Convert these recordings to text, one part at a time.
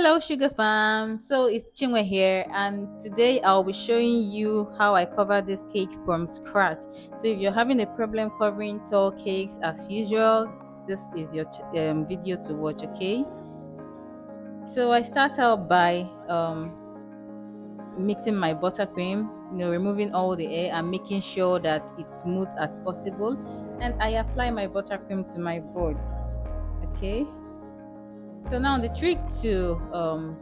Hello, Sugar Fam. So it's Chinwe here, and today I'll be showing you how I cover this cake from scratch. So if you're having a problem covering tall cakes as usual, this is your video to watch. Okay. So I start out by mixing my buttercream, removing all the air and making sure that it's smooth as possible, and I apply my buttercream to my board. Okay. So now the trick to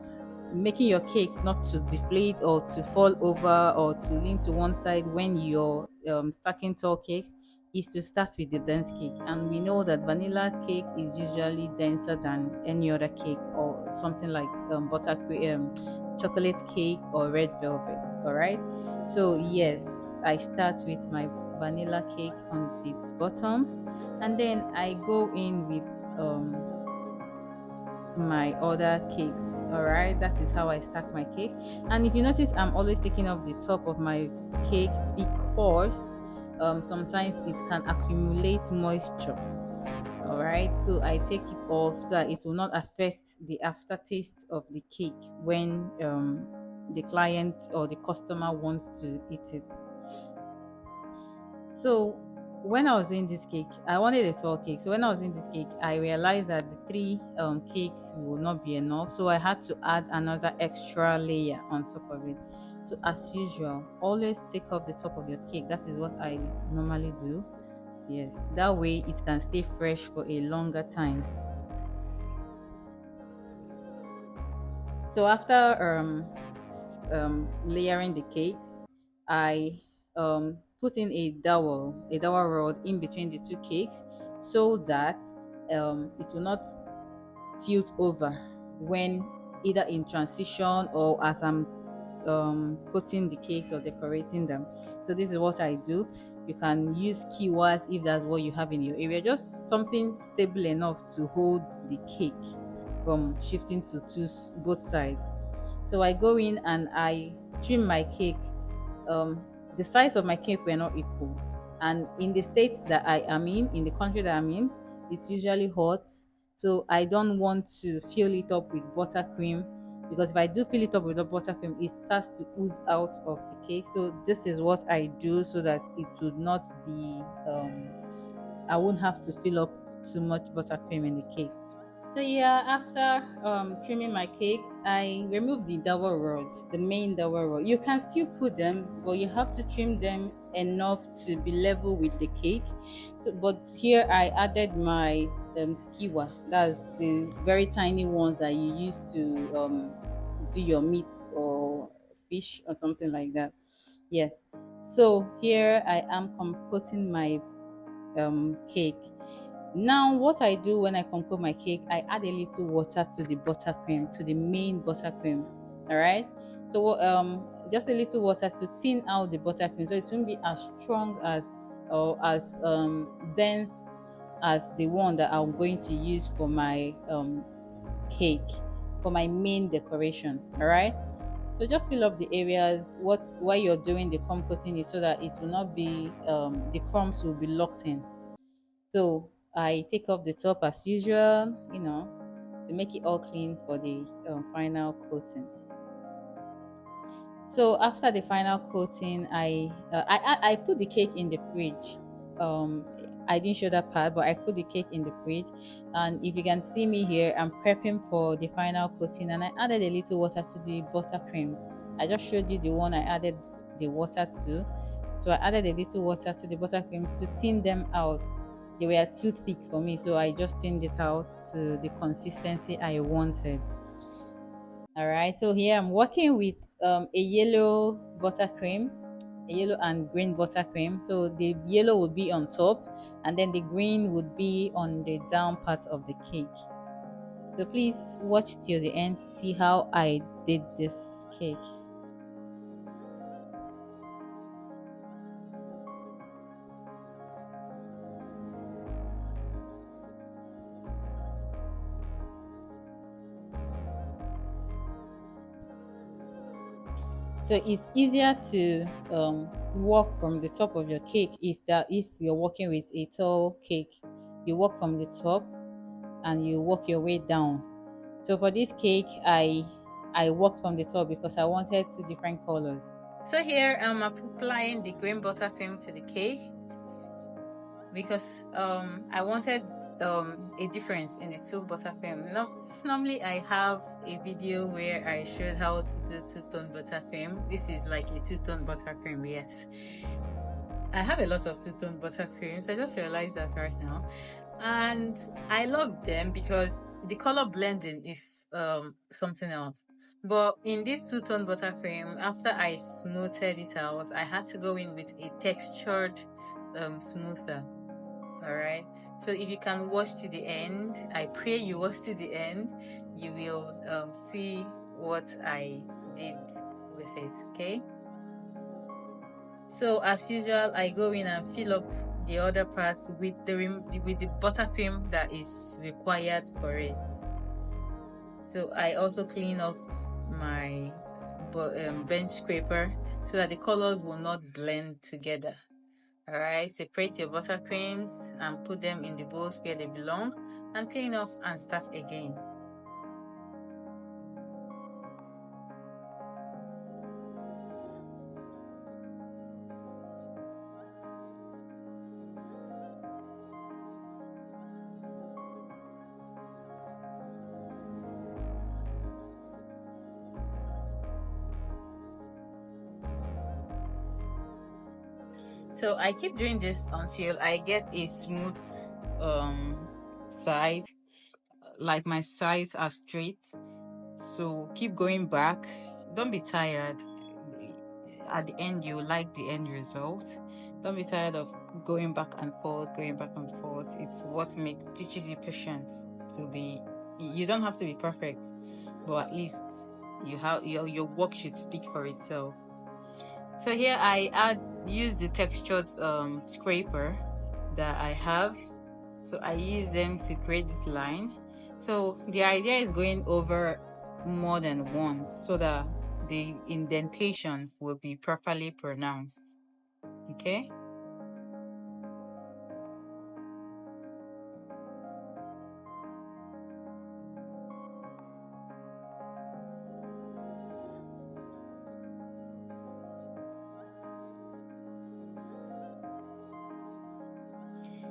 making your cakes not to deflate or to fall over or to lean to one side when you're stacking tall cakes is to start with the dense cake. And we know that vanilla cake is usually denser than any other cake or something like buttercream, chocolate cake or red velvet. All right. So yes, I start with my vanilla cake on the bottom, and then I go in with my other cakes. All right, that is how I stack my cake. And if you notice, I'm always taking off the top of my cake because sometimes it can accumulate moisture. All right, so I take it off so that it will not affect the aftertaste of the cake when the client or the customer wants to eat it. So when I was doing this cake, I wanted a tall cake. So when I was doing this cake, I realized that the three cakes will not be enough. So I had to add another extra layer on top of it. So as usual, always take off the top of your cake. That is what I normally do. Yes, that way it can stay fresh for a longer time. So after layering the cakes, I put in a dowel rod in between the two cakes so that it will not tilt over when either in transition or as I'm coating the cakes or decorating them. So this is what I do. You can use keywords if that's what you have in your area, just something stable enough to hold the cake from shifting to both sides. So I go in and I trim my cake. um the size of my cake were not equal, and in the state that I am in the country that I'm in, it's usually hot. So I don't want to fill it up with buttercream, because if I do fill it up with the buttercream, it starts to ooze out of the cake. So this is what I do so that it would not be I won't have to fill up too much buttercream in the cake. So yeah, after trimming my cakes, I remove the dowel rod, the main dowel rod. You can still put them, but you have to trim them enough to be level with the cake. So, but here I added my skewer. That's the very tiny ones that you use to do your meat or fish or something like that. Yes. So here I am composing my cake. Now, what I do when I compose my cake, I add a little water to the buttercream, to the main buttercream. All right. So just a little water to thin out the buttercream, so it won't be as strong as or as dense as the one that I'm going to use for my cake, for my main decoration. All right. So just fill up the areas. Why you're doing the crumb coating is so that it will not be the crumbs will be locked in. So I take off the top as usual, to make it all clean for the final coating. So after the final coating, I put the cake in the fridge. I didn't show that part, but I put the cake in the fridge. And if you can see me here, I'm prepping for the final coating, and I added a little water to the buttercreams. I just showed you the one I added the water to. So I added a little water to the buttercreams to thin them out. They were too thick for me, so I just thinned it out to the consistency I wanted. All right, so here I'm working with a yellow buttercream, a yellow and green buttercream. So the yellow would be on top, and then the green would be on the down part of the cake. So please watch till the end to see how I did this cake. So it's easier to work from the top of your cake if you're working with a tall cake. You work from the top and you work your way down So for this cake, I worked from the top because I wanted two different colors. So here I'm applying the green buttercream to the cake because I wanted a difference in the two buttercream. No, normally I have a video where I showed how to do two-tone buttercream. This is like a two-tone buttercream, yes. I have a lot of two-tone buttercreams. I just realized that right now. And I love them because the color blending is something else. But in this two-tone buttercream, after I smoothed it out, I had to go in with a textured smoother. All right, so if you can watch to the end, I pray you watch to the end, you will see what I did with it. Okay, so as usual, I go in and fill up the other parts with the buttercream that is required for it. So I also clean off my bench scraper so that the colors will not blend together. All right, separate your buttercreams and put them in the bowls where they belong, and clean off and start again. So I keep doing this until I get a smooth side, like my sides are straight. So keep going back, don't be tired. At the end you like the end result. Don't be tired of going back and forth, going back and forth. It's what teaches you patience. To be, you don't have to be perfect, but at least you have your work should speak for itself. So here I use the textured scraper that I have. So I use them to create this line. So the idea is going over more than once so that the indentation will be properly pronounced. Okay.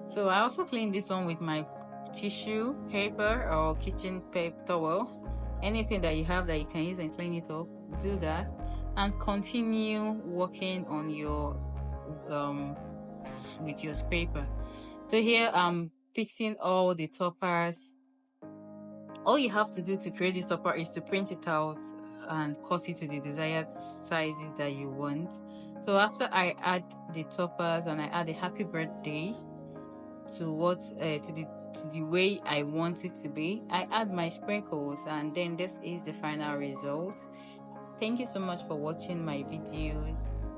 So I also clean this one with my tissue paper or kitchen paper towel. Anything that you have that you can use and clean it off, do that, and continue working on your with your scraper. So here I'm fixing all the toppers. All you have to do to create this topper is to print it out and cut it to the desired sizes that you want. So after I add the toppers and I add a happy birthday to what to the way I want it to be, I add my sprinkles, and then this is the final result. Thank you so much for watching my videos.